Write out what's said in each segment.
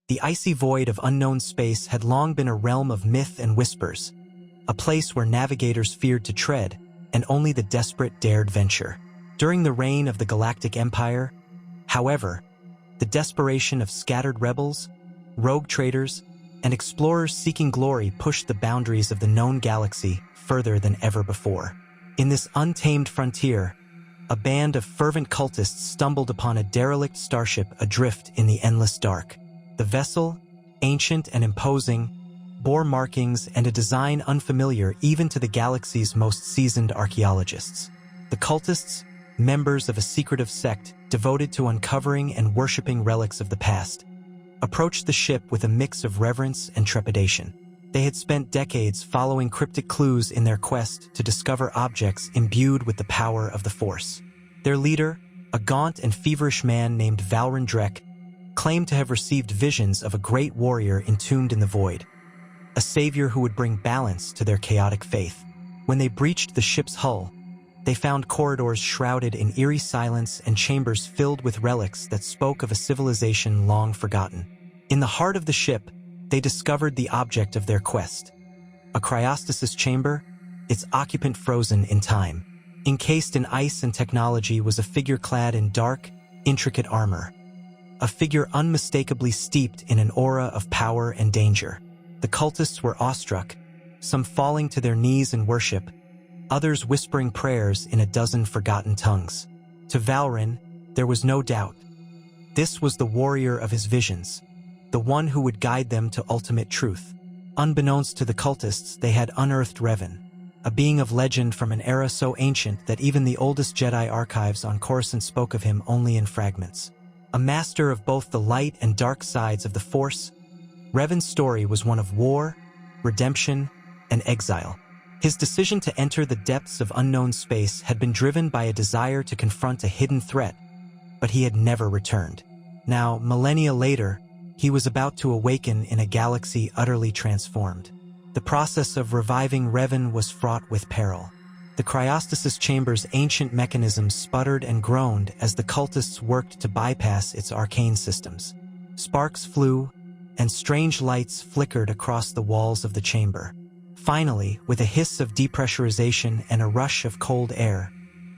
The icy void of unknown space had long been a realm of myth and whispers, a place where navigators feared to tread, and only the desperate dared venture. During the reign of the Galactic Empire, however, the desperation of scattered rebels, rogue traders, and explorers seeking glory pushed the boundaries of the known galaxy further than ever before. In this untamed frontier, a band of fervent cultists stumbled upon a derelict starship adrift in the endless dark. The vessel, ancient and imposing, bore markings and a design unfamiliar even to the galaxy's most seasoned archaeologists. The cultists, members of a secretive sect devoted to uncovering and worshipping relics of the past, approached the ship with a mix of reverence and trepidation. They had spent decades following cryptic clues in their quest to discover objects imbued with the power of the Force. Their leader, a gaunt and feverish man named Valrin Drek, claimed to have received visions of a great warrior entombed in the void, a savior who would bring balance to their chaotic faith. When they breached the ship's hull, they found corridors shrouded in eerie silence and chambers filled with relics that spoke of a civilization long forgotten. In the heart of the ship, they discovered the object of their quest, a cryostasis chamber, its occupant frozen in time. Encased in ice and technology was a figure clad in dark, intricate armor, a figure unmistakably steeped in an aura of power and danger. The cultists were awestruck, some falling to their knees in worship, others whispering prayers in a dozen forgotten tongues. To Valrin, there was no doubt. This was the warrior of his visions, the one who would guide them to ultimate truth. Unbeknownst to the cultists, they had unearthed Revan, a being of legend from an era so ancient that even the oldest Jedi archives on Coruscant spoke of him only in fragments. A master of both the light and dark sides of the Force, Revan's story was one of war, redemption, and exile. His decision to enter the depths of unknown space had been driven by a desire to confront a hidden threat, but he had never returned. Now, millennia later, he was about to awaken in a galaxy utterly transformed. The process of reviving Revan was fraught with peril. The cryostasis chamber's ancient mechanisms sputtered and groaned as the cultists worked to bypass its arcane systems. Sparks flew, and strange lights flickered across the walls of the chamber. Finally, with a hiss of depressurization and a rush of cold air,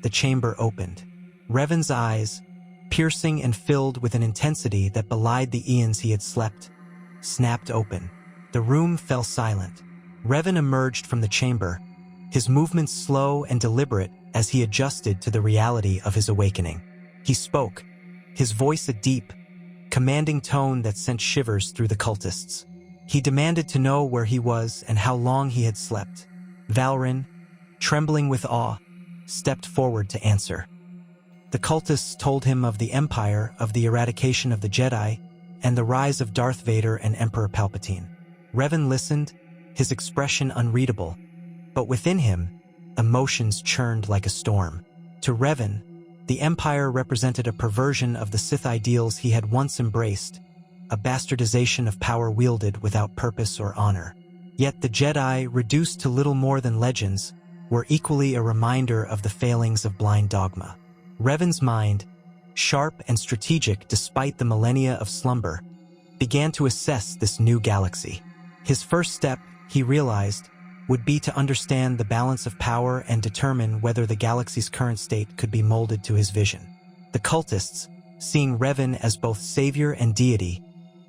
the chamber opened. Revan's eyes, piercing and filled with an intensity that belied the eons he had slept, snapped open. The room fell silent. Revan emerged from the chamber, his movements slow and deliberate as he adjusted to the reality of his awakening. He spoke, his voice a deep, commanding tone that sent shivers through the cultists. He demanded to know where he was and how long he had slept. Valrin, trembling with awe, stepped forward to answer. The cultists told him of the Empire, of the eradication of the Jedi, and the rise of Darth Vader and Emperor Palpatine. Revan listened, his expression unreadable, but within him, emotions churned like a storm. To Revan, the Empire represented a perversion of the Sith ideals he had once embraced, a bastardization of power wielded without purpose or honor. Yet the Jedi, reduced to little more than legends, were equally a reminder of the failings of blind dogma. Revan's mind, sharp and strategic despite the millennia of slumber, began to assess this new galaxy. His first step, he realized, would be to understand the balance of power and determine whether the galaxy's current state could be molded to his vision. The cultists, seeing Revan as both savior and deity,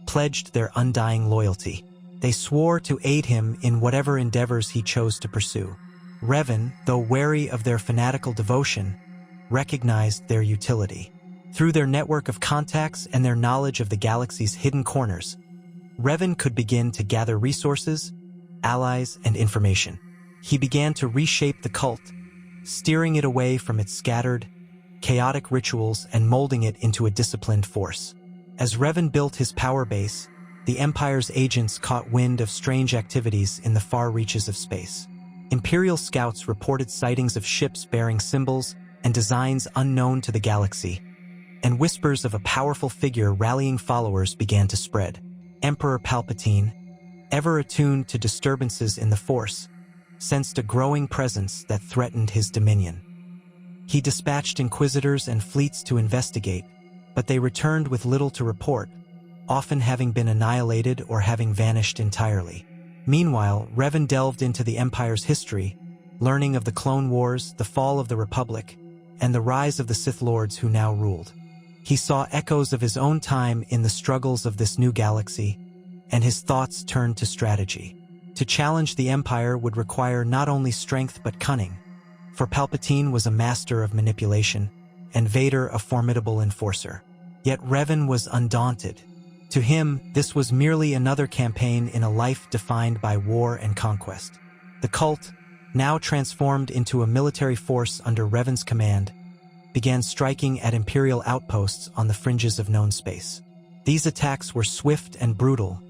pledged their undying loyalty. They swore to aid him in whatever endeavors he chose to pursue. Revan, though wary of their fanatical devotion, recognized their utility. Through their network of contacts and their knowledge of the galaxy's hidden corners, Revan could begin to gather resources, allies, and information. He began to reshape the cult, steering it away from its scattered, chaotic rituals and molding it into a disciplined force. As Revan built his power base, the Empire's agents caught wind of strange activities in the far reaches of space. Imperial scouts reported sightings of ships bearing symbols and designs unknown to the galaxy, and whispers of a powerful figure rallying followers began to spread. Emperor Palpatine, ever attuned to disturbances in the Force, sensed a growing presence that threatened his dominion. He dispatched inquisitors and fleets to investigate, but they returned with little to report, often having been annihilated or having vanished entirely. Meanwhile, Revan delved into the Empire's history, learning of the Clone Wars, the fall of the Republic, and the rise of the Sith Lords who now ruled. He saw echoes of his own time in the struggles of this new galaxy, and his thoughts turned to strategy. To challenge the Empire would require not only strength but cunning, for Palpatine was a master of manipulation, and Vader a formidable enforcer. Yet Revan was undaunted. To him, this was merely another campaign in a life defined by war and conquest. The cult, now transformed into a military force under Revan's command, began striking at Imperial outposts on the fringes of known space. These attacks were swift and brutal,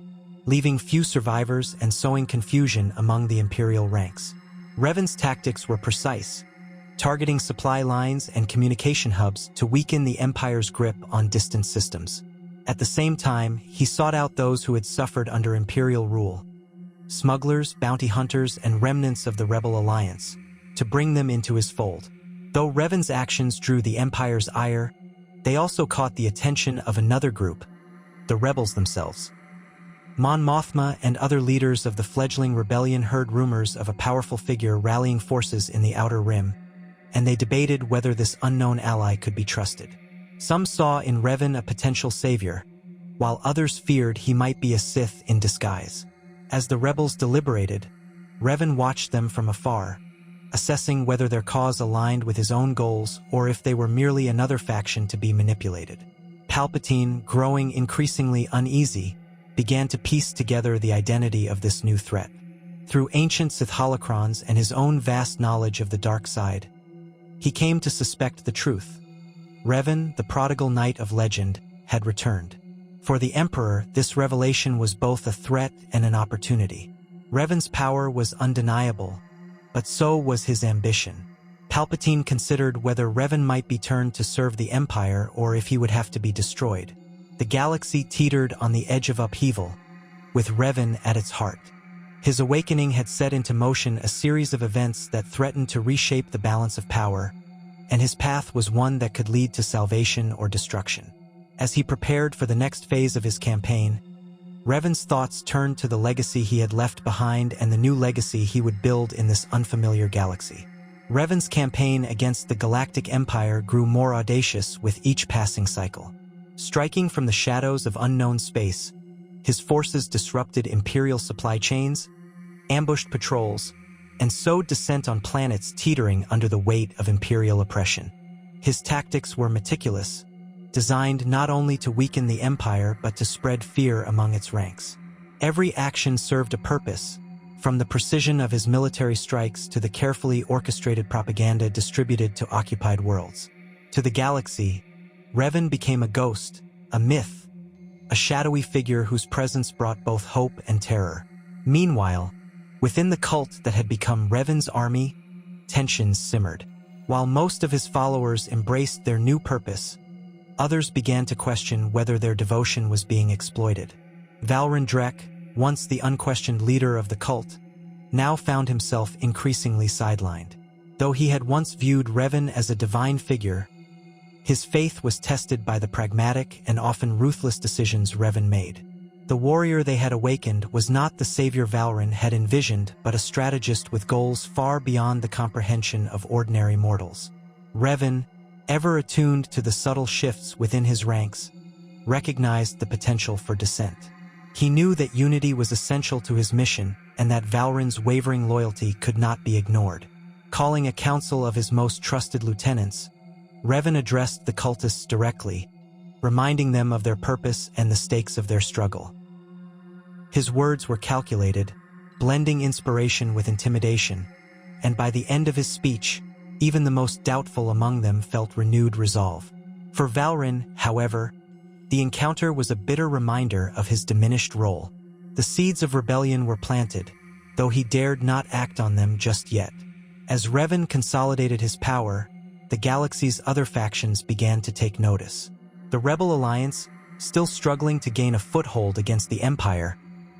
leaving few survivors and sowing confusion among the Imperial ranks. Revan's tactics were precise, targeting supply lines and communication hubs to weaken the Empire's grip on distant systems. At the same time, he sought out those who had suffered under Imperial rule, smugglers, bounty hunters, and remnants of the Rebel Alliance, to bring them into his fold. Though Revan's actions drew the Empire's ire, they also caught the attention of another group, the rebels themselves. Mon Mothma and other leaders of the fledgling rebellion heard rumors of a powerful figure rallying forces in the Outer Rim, and they debated whether this unknown ally could be trusted. Some saw in Revan a potential savior, while others feared he might be a Sith in disguise. As the rebels deliberated, Revan watched them from afar, assessing whether their cause aligned with his own goals or if they were merely another faction to be manipulated. Palpatine, growing increasingly uneasy, began to piece together the identity of this new threat. Through ancient Sith holocrons and his own vast knowledge of the dark side, he came to suspect the truth. Revan, the prodigal knight of legend, had returned. For the Emperor, this revelation was both a threat and an opportunity. Revan's power was undeniable, but so was his ambition. Palpatine considered whether Revan might be turned to serve the Empire or if he would have to be destroyed. The galaxy teetered on the edge of upheaval, with Revan at its heart. His awakening had set into motion a series of events that threatened to reshape the balance of power, and his path was one that could lead to salvation or destruction. As he prepared for the next phase of his campaign, Revan's thoughts turned to the legacy he had left behind and the new legacy he would build in this unfamiliar galaxy. Revan's campaign against the Galactic Empire grew more audacious with each passing cycle. Striking from the shadows of unknown space, his forces disrupted Imperial supply chains, ambushed patrols, and sowed dissent on planets teetering under the weight of Imperial oppression. His tactics were meticulous, designed not only to weaken the Empire but to spread fear among its ranks. Every action served a purpose, from the precision of his military strikes to the carefully orchestrated propaganda distributed to occupied worlds. To the galaxy, Revan became a ghost, a myth, a shadowy figure whose presence brought both hope and terror. Meanwhile, within the cult that had become Revan's army, tensions simmered. While most of his followers embraced their new purpose, others began to question whether their devotion was being exploited. Valrin Drek, once the unquestioned leader of the cult, now found himself increasingly sidelined. Though he had once viewed Revan as a divine figure, his faith was tested by the pragmatic and often ruthless decisions Revan made. The warrior they had awakened was not the savior Valrin had envisioned, but a strategist with goals far beyond the comprehension of ordinary mortals. Revan, ever attuned to the subtle shifts within his ranks, recognized the potential for dissent. He knew that unity was essential to his mission and that Valrin's wavering loyalty could not be ignored. Calling a council of his most trusted lieutenants, Revan addressed the cultists directly, reminding them of their purpose and the stakes of their struggle. His words were calculated, blending inspiration with intimidation, and by the end of his speech, even the most doubtful among them felt renewed resolve. For Valrin, however, the encounter was a bitter reminder of his diminished role. The seeds of rebellion were planted, though he dared not act on them just yet. As Revan consolidated his power, the galaxy's other factions began to take notice. The Rebel Alliance, still struggling to gain a foothold against the Empire,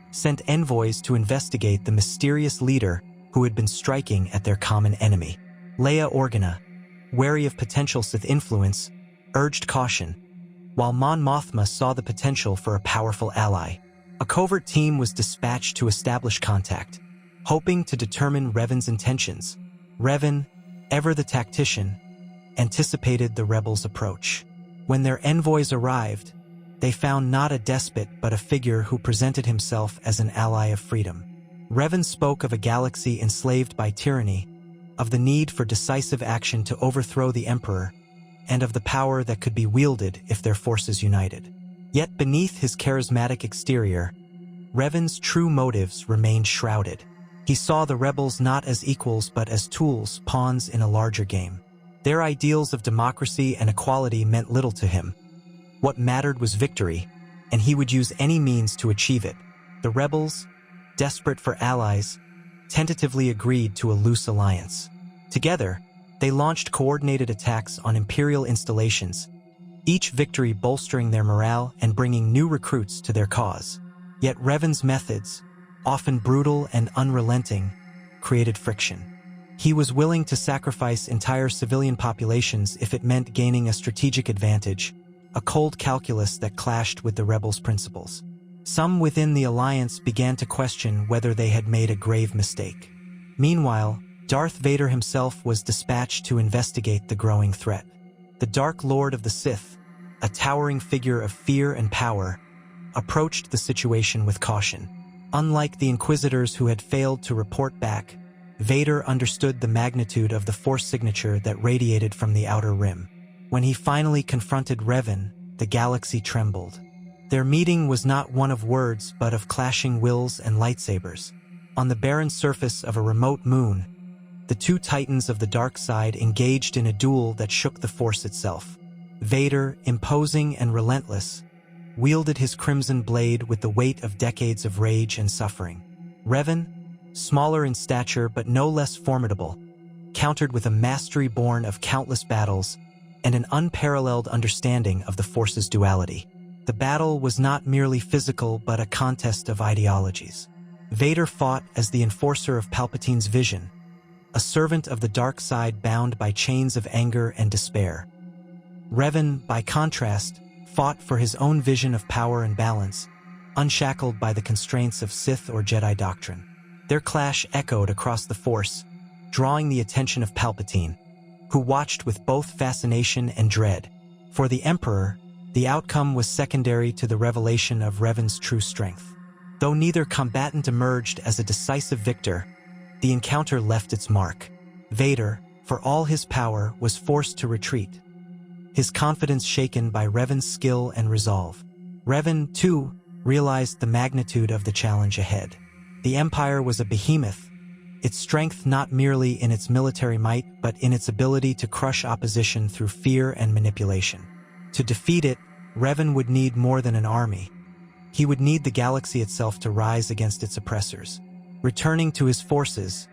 sent envoys to investigate the mysterious leader who had been striking at their common enemy. Leia Organa, wary of potential Sith influence, urged caution, while Mon Mothma saw the potential for a powerful ally. A covert team was dispatched to establish contact, hoping to determine Revan's intentions. Revan, ever the tactician, anticipated the rebels' approach. When their envoys arrived, they found not a despot but a figure who presented himself as an ally of freedom. Revan spoke of a galaxy enslaved by tyranny, of the need for decisive action to overthrow the Emperor, and of the power that could be wielded if their forces united. Yet beneath his charismatic exterior, Revan's true motives remained shrouded. He saw the rebels not as equals but as tools, pawns in a larger game. Their ideals of democracy and equality meant little to him. What mattered was victory, and he would use any means to achieve it. The rebels, desperate for allies, tentatively agreed to a loose alliance. Together, they launched coordinated attacks on Imperial installations, each victory bolstering their morale and bringing new recruits to their cause. Yet Revan's methods, often brutal and unrelenting, created friction. He was willing to sacrifice entire civilian populations if it meant gaining a strategic advantage, a cold calculus that clashed with the rebels' principles. Some within the alliance began to question whether they had made a grave mistake. Meanwhile, Darth Vader himself was dispatched to investigate the growing threat. The Dark Lord of the Sith, a towering figure of fear and power, approached the situation with caution. Unlike the Inquisitors who had failed to report back, Vader understood the magnitude of the Force signature that radiated from the Outer Rim. When he finally confronted Revan, the galaxy trembled. Their meeting was not one of words but of clashing wills and lightsabers. On the barren surface of a remote moon, the two titans of the dark side engaged in a duel that shook the Force itself. Vader, imposing and relentless, wielded his crimson blade with the weight of decades of rage and suffering. Revan, smaller in stature but no less formidable, countered with a mastery born of countless battles and an unparalleled understanding of the Force's duality. The battle was not merely physical but a contest of ideologies. Vader fought as the enforcer of Palpatine's vision, a servant of the dark side bound by chains of anger and despair. Revan, by contrast, fought for his own vision of power and balance, unshackled by the constraints of Sith or Jedi doctrine. Their clash echoed across the Force, drawing the attention of Palpatine, who watched with both fascination and dread. For the Emperor, the outcome was secondary to the revelation of Revan's true strength. Though neither combatant emerged as a decisive victor, the encounter left its mark. Vader, for all his power, was forced to retreat, his confidence shaken by Revan's skill and resolve. Revan, too, realized the magnitude of the challenge ahead. The Empire was a behemoth, its strength not merely in its military might but in its ability to crush opposition through fear and manipulation. To defeat it, Revan would need more than an army. He would need the galaxy itself to rise against its oppressors. Returning to his forces,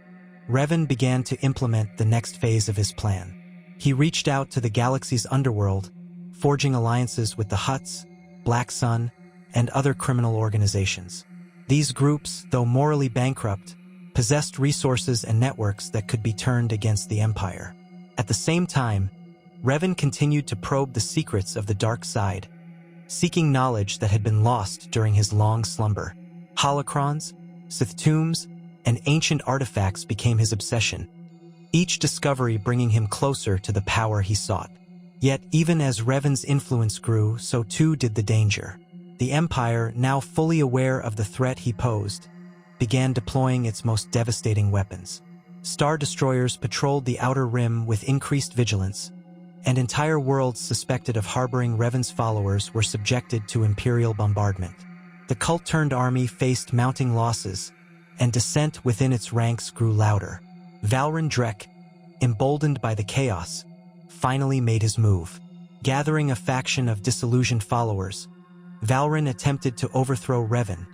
Revan began to implement the next phase of his plan. He reached out to the galaxy's underworld, forging alliances with the Hutts, Black Sun, and other criminal organizations. These groups, though morally bankrupt, possessed resources and networks that could be turned against the Empire. At the same time, Revan continued to probe the secrets of the dark side, seeking knowledge that had been lost during his long slumber. Holocrons, Sith tombs, and ancient artifacts became his obsession, each discovery bringing him closer to the power he sought. Yet even as Revan's influence grew, so too did the danger. The Empire, now fully aware of the threat he posed, began deploying its most devastating weapons. Star destroyers patrolled the Outer Rim with increased vigilance, and entire worlds suspected of harboring Revan's followers were subjected to Imperial bombardment. The cult-turned army faced mounting losses, and dissent within its ranks grew louder. Valrin Drek, emboldened by the chaos, finally made his move. Gathering a faction of disillusioned followers, Valrin attempted to overthrow Revan,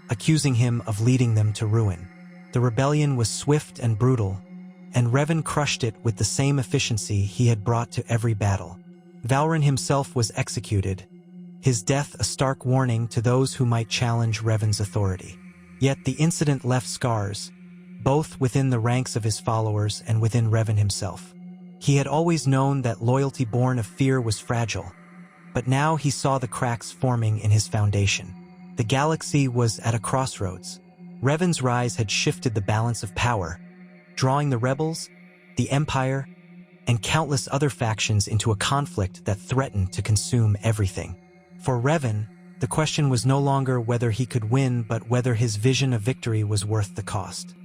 accusing him of leading them to ruin. The rebellion was swift and brutal, and Revan crushed it with the same efficiency he had brought to every battle. Valrin himself was executed, his death a stark warning to those who might challenge Revan's authority. Yet the incident left scars, both within the ranks of his followers and within Revan himself. He had always known that loyalty born of fear was fragile, But now he saw the cracks forming in his foundation. The galaxy was at a crossroads. Revan's rise had shifted the balance of power, drawing the rebels, the Empire, and countless other factions into a conflict that threatened to consume everything. For Revan, the question was no longer whether he could win, but whether his vision of victory was worth the cost.